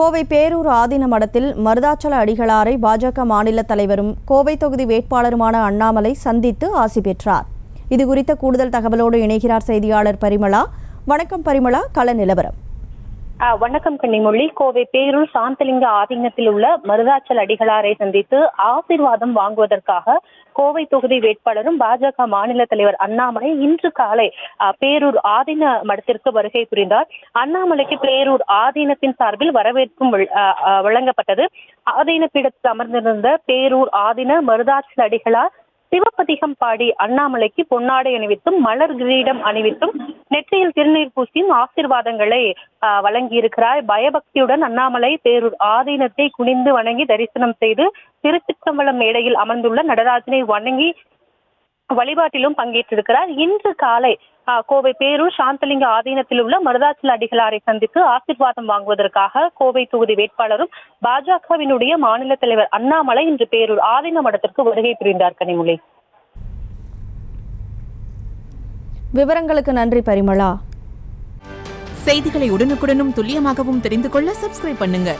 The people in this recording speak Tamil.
கோவை பேரூர் ஆதீன மடத்தில் மருதாச்சல அடிகளாரை பாஜக மாநில தலைவரும் கோவை தொகுதி வேட்பாளருமான அண்ணாமலை சந்தித்து ஆசி பெற்றார். இதுகுறித்த கூடுதல் தகவலோடு இணைகிறார் செய்தியாளர் பரிமளா. வணக்கம் பரிமளா, கள நிலவரம். வணக்கம் கன்னிமொழி. கோவை பேரூர் சாந்தலிங்க ஆதீனத்தில் உள்ள மருதாச்சல அடிகளாரை சந்தித்து ஆசீர்வாதம் வாங்குவதற்காக கோவை தொகுதி வேட்பாளரும் பாஜக மாநில தலைவர் அண்ணாமலை இன்று காலை பேரூர் ஆதீன மடத்திற்கு வருகை புரிந்தார். அண்ணாமலைக்கு பேரூர் ஆதீனத்தின் சார்பில் வரவேற்பும் வழங்கப்பட்டது. ஆதீன பீடத்தில் அமர்ந்திருந்த பேரூர் ஆதீன மருதாச்சல அடிகளார் சிவப்பதிகம் பாடி அண்ணாமலைக்கு பொன்னாடை அணிவித்தும் மலர் கிரீடம் அணிவித்தும் நெற்றியில் திருநீர் பூசியும் ஆசீர்வாதங்களை வழங்கியிருக்கிறார். பயபக்தியுடன் அண்ணாமலை பேரூர் ஆதீனத்தை குனிந்து வணங்கி தரிசனம் செய்து திருச்சிற்றம்பலம் மேடையில் அமர்ந்துள்ள நடராஜனை வணங்கி வழிபாட்டிலும் பங்கேற்றிருக்கிறார். இன்று காலை கோவை பேரூர் சாந்தலிங்க ஆதீனத்தில் உள்ள மருதாச்சல அடிகளாரை சந்தித்து ஆசீர்வாதம் வாங்குவதற்காக கோவை தொகுதி வேட்பாளரும் பாஜகவினுடைய மாநில தலைவர் அண்ணாமலை இன்று பேரூர் ஆதீன மடத்திற்கு வருகை புரிந்தார். கனிமொழி, விவரங்களுக்கு நன்றி பரிமளா. செய்திகளை உடனுக்குடனும் துல்லியமாகவும் தெரிந்து கொள்ள சப்ஸ்கிரைப் பண்ணுங்க.